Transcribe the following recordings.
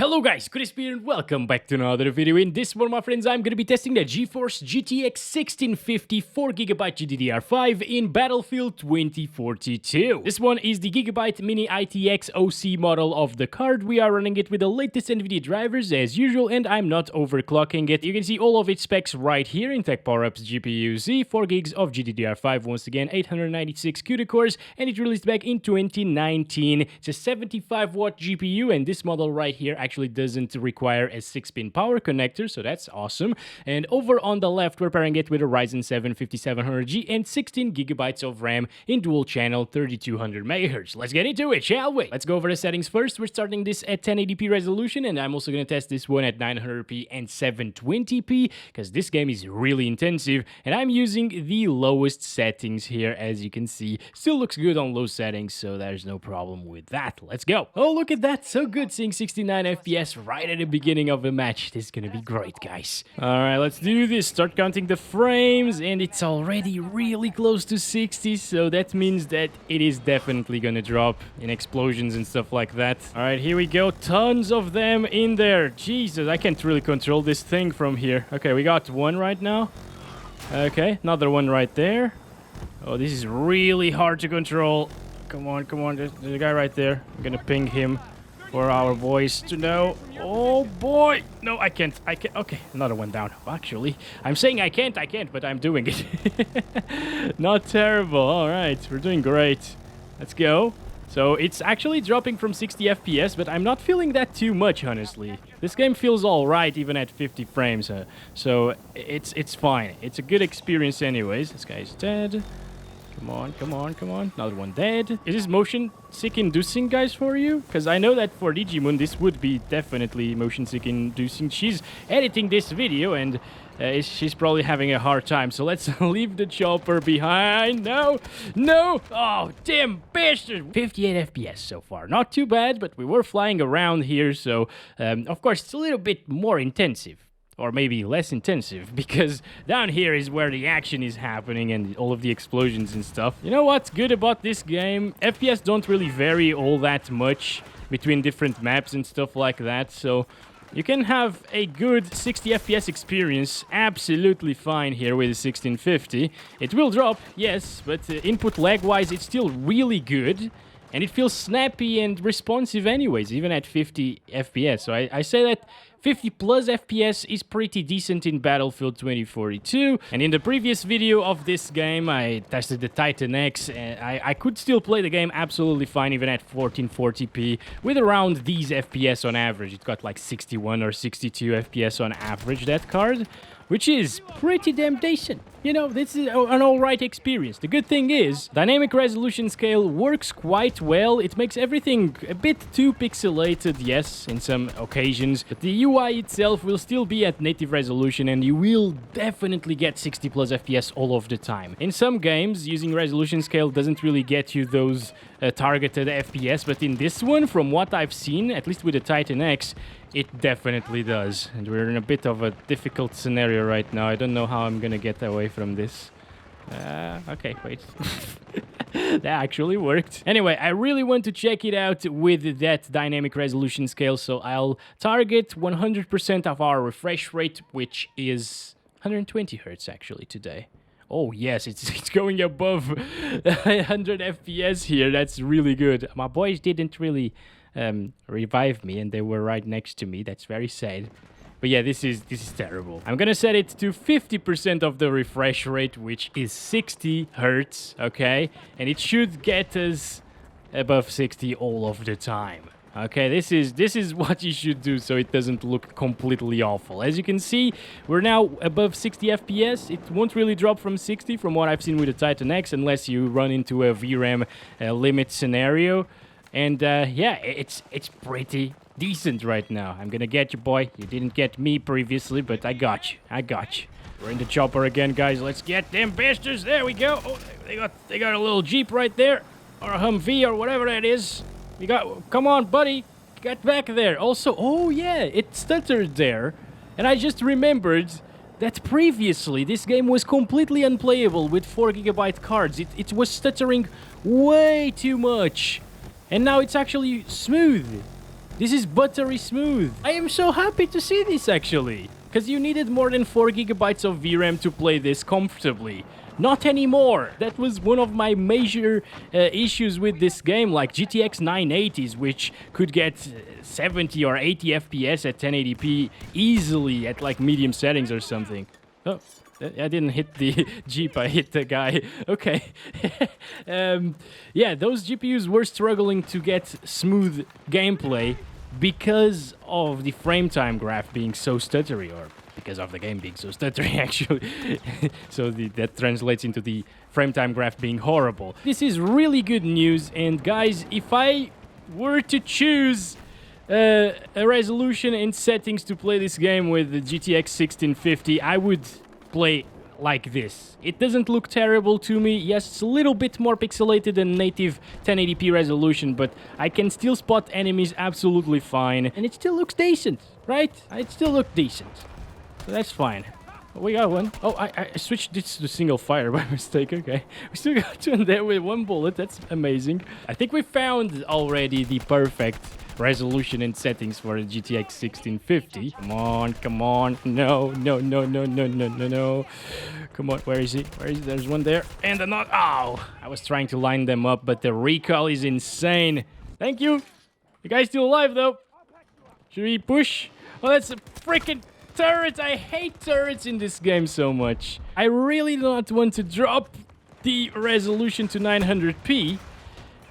Hello guys, Chris here and welcome back to another video. In this one, my friends, I'm going to be testing the GeForce GTX 1650 4GB GDDR5 in Battlefield 2042. This one is the Gigabyte Mini ITX OC model of the card. We are running it with the latest Nvidia drivers as usual, and I'm not overclocking it. You can see all of its specs right here in Tech Power-Ups GPU Z, 4 gigs of GDDR5, once again 896 CUDA cores, and it released back in 2019. It's a 75-watt GPU, and this model right here actually doesn't require a 6-pin power connector, so that's awesome. And over on the left, we're pairing it with a Ryzen 7 5700G and 16 gigabytes of RAM in dual channel 3200 MHz. Let's get into it, shall we? Let's go over the settings first. We're starting this at 1080p resolution, and I'm also going to test this one at 900p and 720p because this game is really intensive, and I'm using the lowest settings here. As you can see, still looks good on low settings, so there's no problem with that. Let's go. Oh, look at that, so good seeing 69 FPS right at the beginning of the match. This is gonna be great, guys. Alright, let's do this. Start counting the frames, and it's already really close to 60, so that means that it is definitely gonna drop in explosions and stuff like that. Alright, here we go. Tons of them in there. Jesus, I can't really control this thing from here. Okay, we got one right now. Okay, another one right there. Oh, this is really hard to control. Come on, come on. There's a guy right there. I'm gonna ping him for our boys to know. Oh boy! No, I can't. Okay, another one down. Actually, I'm saying I can't, but I'm doing it. Not terrible. All right, we're doing great. Let's go. So it's actually dropping from 60 FPS, but I'm not feeling that too much, honestly. This game feels all right even at 50 frames, so it's fine. It's a good experience anyways. This guy's dead. Come on, come on, come on. Another one dead. Is this motion sick inducing, guys, for you? Because I know that for Digimon, this would be definitely motion sick inducing. She's editing this video, and she's probably having a hard time. So let's leave the chopper behind. No, no. Oh, damn bastard. 58 FPS so far. Not too bad, but we were flying around here. So, of course, it's a little bit more intensive. Or maybe less intensive, because down here is where the action is happening and all of the explosions and stuff. You know what's good about this game? FPS don't really vary all that much between different maps and stuff like that, so you can have a good 60 FPS experience absolutely fine here with the 1650. It will drop, yes, but input lag-wise, it's still really good. And it feels snappy and responsive anyways, even at 50 FPS. So I say that 50 plus FPS is pretty decent in Battlefield 2042. And in the previous video of this game, I tested the Titan X, and I could still play the game absolutely fine, even at 1440p, with around these FPS on average. It got like 61 or 62 FPS on average, that card, which is pretty damn decent. You know, this is an alright experience. The good thing is, dynamic resolution scale works quite well. It makes everything a bit too pixelated, yes, in some occasions, but the UI itself will still be at native resolution, and you will definitely get 60 plus FPS all of the time. In some games, using resolution scale doesn't really get you those targeted FPS, but in this one, from what I've seen, at least with the Titan X, it definitely does. And we're in a bit of a difficult scenario right now. I don't know how I'm gonna get away from this. Okay, wait. That actually worked. Anyway, I really want to check it out with that dynamic resolution scale, so I'll target 100% of our refresh rate, which is 120 Hz actually today. Oh yes, it's going above 100 FPS here. That's really good. My boys didn't really revive me, and they were right next to me. That's very sad. But yeah, this is terrible. I'm gonna set it to 50% of the refresh rate, which is 60 Hertz, okay? And it should get us above 60 all of the time. Okay, this is what you should do so it doesn't look completely awful. As you can see, we're now above 60 FPS. It won't really drop from 60 from what I've seen with the Titan X, unless you run into a VRAM limit scenario. And yeah, it's pretty decent right now. I'm gonna get you, boy. You didn't get me previously, but I got you. I got you. We're in the chopper again, guys. Let's get them bastards. There we go. Oh, they got a little Jeep right there, or a Humvee, or whatever that is. We got. Come on, buddy. Get back there. Also, oh yeah, it stuttered there, and I just remembered that previously this game was completely unplayable with 4 GB cards. It was stuttering way too much. And now it's actually smooth. This is buttery smooth. I am so happy to see this, actually. Because you needed more than 4 gigabytes of VRAM to play this comfortably. Not anymore. That was one of my major issues with this game, like GTX 980s, which could get 70 or 80 FPS at 1080p easily at like medium settings or something. Oh, I didn't hit the Jeep, I hit the guy. Okay. Yeah, those GPUs were struggling to get smooth gameplay because of the frame time graph being so stuttery, or because of the game being so stuttery, actually. So that translates into the frame time graph being horrible. This is really good news, and guys, if I were to choose a resolution and settings to play this game with the GTX 1650, I would play like this. It doesn't look terrible to me. Yes, it's a little bit more pixelated than native 1080p resolution, but I can still spot enemies absolutely fine, and it still looks decent, right? It still looks decent. So that's fine. Oh, we got one. Oh, I switched this to single fire by mistake. Okay. We still got one there with 1 bullet. That's amazing. I think we found already the perfect resolution and settings for the GTX 1650. Come on, come on. No, no, no, no, no, no, no, no. Come on, where is he? Where is he? There's one there. And another. Oh, I was trying to line them up, but the recoil is insane. Thank you. The guy's still alive, though. Should we push? Oh, that's a freaking turret. I hate turrets in this game so much. I really do not want to drop the resolution to 900p.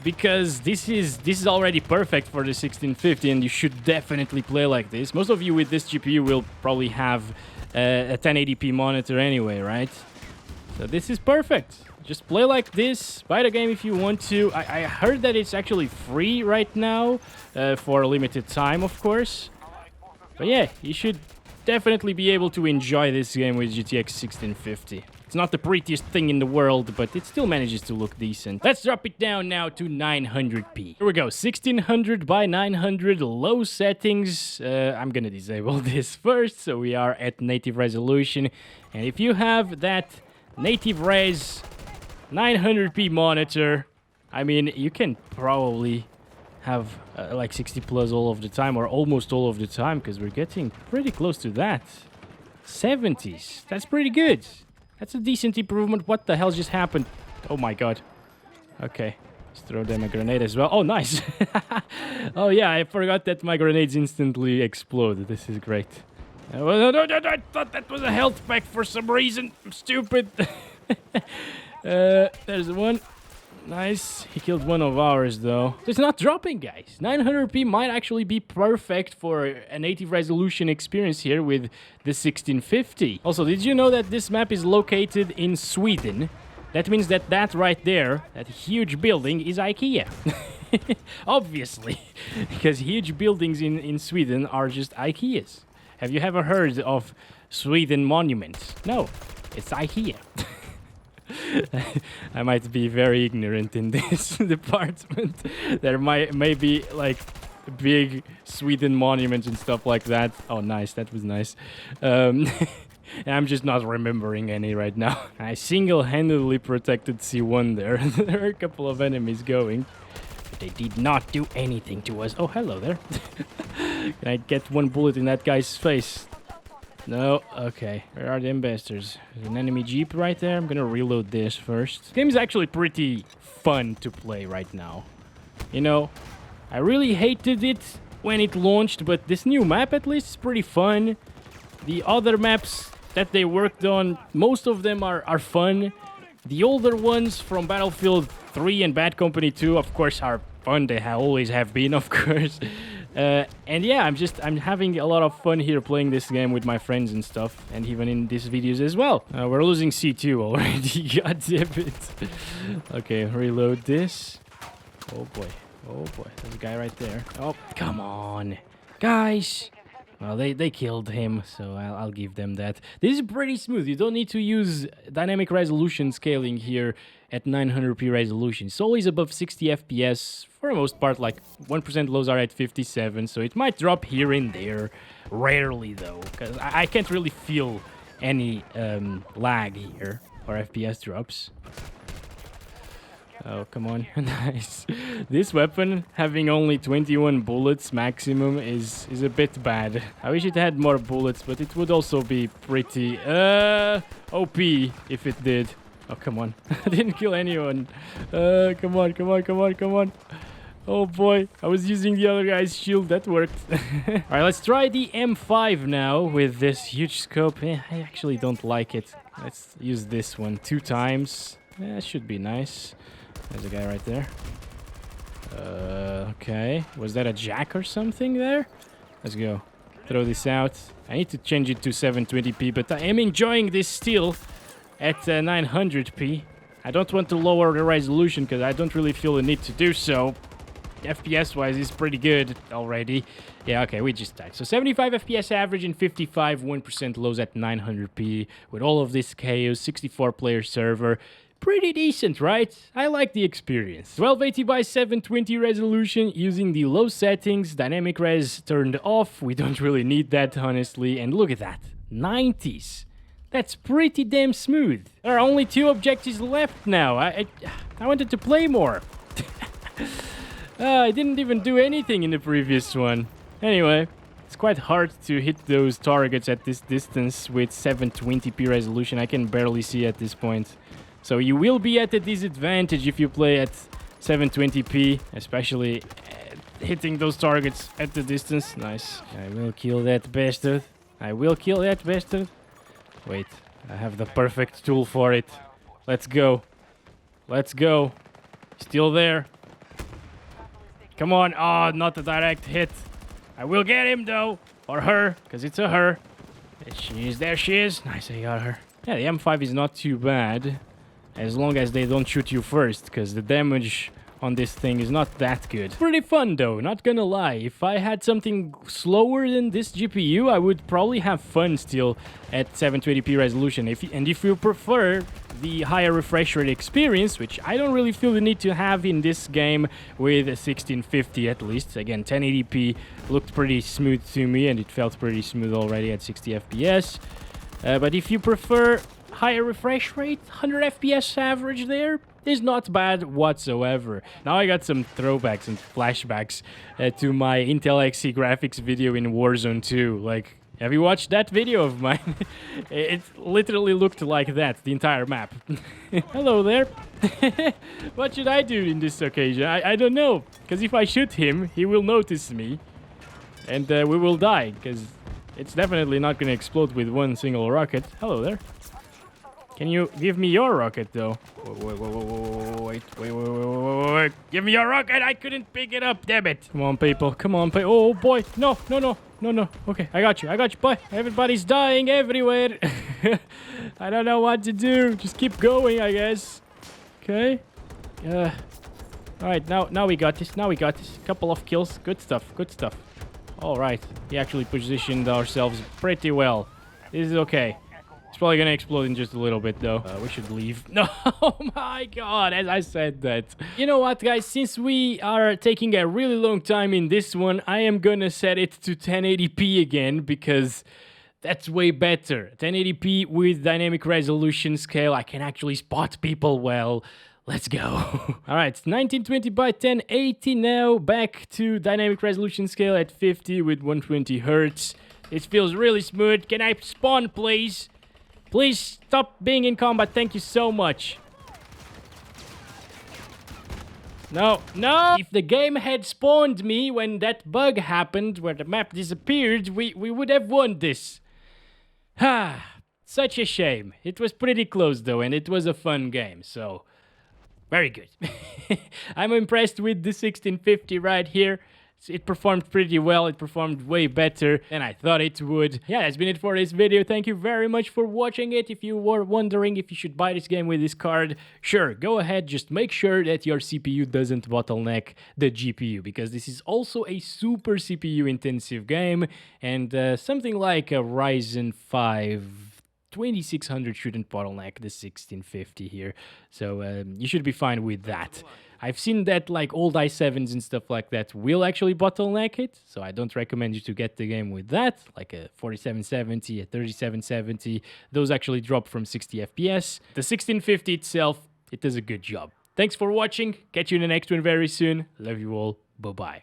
Because this is already perfect for the 1650, and you should definitely play like this. Most of you with this GPU will probably have a 1080p monitor anyway, right? So this is perfect. Just play like this. Buy the game if you want to. I heard that it's actually free right now for a limited time, of course. But yeah, you should definitely be able to enjoy this game with GTX 1650. It's not the prettiest thing in the world, but it still manages to look decent. Let's drop it down now to 900p. Here we go, 1600 by 900, low settings. I'm gonna disable this first, so we are at native resolution. And if you have that native res 900p monitor, I mean, you can probably have like 60 plus all of the time, or almost all of the time, because we're getting pretty close to that. 70s, that's pretty good. That's a decent improvement. What the hell just happened? Oh my god. Okay. Let's throw them a grenade as well. Oh, nice. Oh yeah, I forgot that my grenades instantly explode. This is great. I thought that was a health pack for some reason. I'm stupid. There's one. Nice. He killed one of ours, though. It's not dropping, guys. 900p might actually be perfect for a native resolution experience here with the 1650. Also, did you know that this map is located in Sweden? That means that right there, that huge building, is IKEA. Obviously. Because huge buildings in Sweden are just IKEAs. Have you ever heard of Sweden monuments? No. It's IKEA. I might be very ignorant in this department. There may be like big Sweden monuments and stuff like that. Oh, nice. That was nice. I'm just not remembering any right now. I single-handedly protected C1 there. There are a couple of enemies going, but they did not do anything to us. Oh, hello there. Can I get 1 bullet in that guy's face? No, okay. Where are them bastards? There's an enemy jeep right there. I'm gonna reload this first. This game is actually pretty fun to play right now. You know, I really hated it when it launched, but this new map at least is pretty fun. The other maps that they worked on, most of them are fun. The older ones from Battlefield 3 and Bad Company 2, of course, are fun. They always have been, of course. And yeah, I'm having a lot of fun here playing this game with my friends and stuff, and even in these videos as well. We're losing C2 already. God damn it. Okay, reload this. Oh boy, there's a guy right there. Oh, come on, guys. Well, they killed him, so I'll give them that. This is pretty smooth. You don't need to use dynamic resolution scaling here at 900p resolution. It's always above 60 FPS. For the most part, like 1% lows are at 57, so it might drop here and there. Rarely, though, because I can't really feel any lag here or FPS drops. Oh, come on. Nice. This weapon, having only 21 bullets maximum, is a bit bad. I wish it had more bullets, but it would also be pretty OP if it did. Oh, come on. I didn't kill anyone. Come on, come on, come on, come on. Oh boy, I was using the other guy's shield. That worked. Alright, let's try the M5 now with this huge scope. I actually don't like it. Let's use this one 2 times. That should be nice. There's a guy right there. Okay. Was that a jack or something there? Let's go. Throw this out. I need to change it to 720p, but I am enjoying this still at 900p. I don't want to lower the resolution because I don't really feel the need to do so. FPS-wise, it's pretty good already. Yeah, okay, we just died. So 75 FPS average and 55 1% lows at 900p with all of this chaos, 64-player server. Pretty decent, right? I like the experience. 1280 by 720 resolution using the low settings, dynamic res turned off. We don't really need that, honestly. And look at that, 90s. That's pretty damn smooth. There are only 2 objectives left now. I wanted to play more. I didn't even do anything in the previous one. Anyway, it's quite hard to hit those targets at this distance with 720p resolution. I can barely see at this point. So you will be at a disadvantage if you play at 720p, especially hitting those targets at the distance. Nice. I will kill that bastard. I will kill that bastard. Wait, I have the perfect tool for it. Let's go. Let's go. Still there. Come on. Oh, not a direct hit. I will get him, though. Or her, because it's a her. There she is. There she is. Nice, I got her. Yeah, the M5 is not too bad. As long as they don't shoot you first, because the damage on this thing is not that good. Pretty fun, though, not gonna lie. If I had something slower than this GPU, I would probably have fun still at 720p resolution. And if you prefer the higher refresh rate experience, which I don't really feel the need to have in this game with a 1650 at least. Again, 1080p looked pretty smooth to me, and it felt pretty smooth already at 60 FPS. But if you prefer higher refresh rate, 100 FPS average there is not bad whatsoever. Now I got some throwbacks and flashbacks to my Intel XE graphics video in Warzone 2. Like, have you watched that video of mine? It literally looked like that, the entire map. Hello there. What should I do in this occasion? I don't know. Because if I shoot him, he will notice me. And we will die, because it's definitely not going to explode with one single rocket. Hello there. Can you give me your rocket, though? Wait. Give me your rocket! I couldn't pick it up, damn it! Come on, people. Come on, people. Oh, boy. No. Okay, I got you, boy. Everybody's dying everywhere. I don't know what to do. Just keep going, I guess. Okay. Alright, now we got this. Couple of kills. Good stuff. Alright. We actually positioned ourselves pretty well. This is okay. It's probably gonna explode in just a little bit, though. We should leave. No, oh my god, as I said that. You know what, guys? Since we are taking a really long time in this one, I am gonna set it to 1080p again, because that's way better. 1080p with dynamic resolution scale. I can actually spot people well. Let's go. All right, 1920 by 1080 now. Back to dynamic resolution scale at 50 with 120 hertz. It feels really smooth. Can I spawn, please? Please stop being in combat. Thank you so much. No. If the game had spawned me when that bug happened, where the map disappeared, we would have won this. Such a shame. It was pretty close, though, and it was a fun game, so very good. I'm impressed with the 1650 right here. It performed pretty well. It performed way better than I thought it would. Yeah, that's been it for this video. Thank you very much for watching it. If you were wondering if you should buy this game with this card, sure, go ahead. Just make sure that your CPU doesn't bottleneck the GPU, because this is also a super CPU intensive game, and something like a Ryzen 5 2600 shouldn't bottleneck the 1650 here, so you should be fine with that. I've seen that like old i7s and stuff like that will actually bottleneck it, so I don't recommend you to get the game with that, like a 4770, a 3770. Those actually drop from 60 FPS. The 1650 itself, it does a good job. Thanks for watching. Catch you in the next one very soon. Love you all. Bye-bye.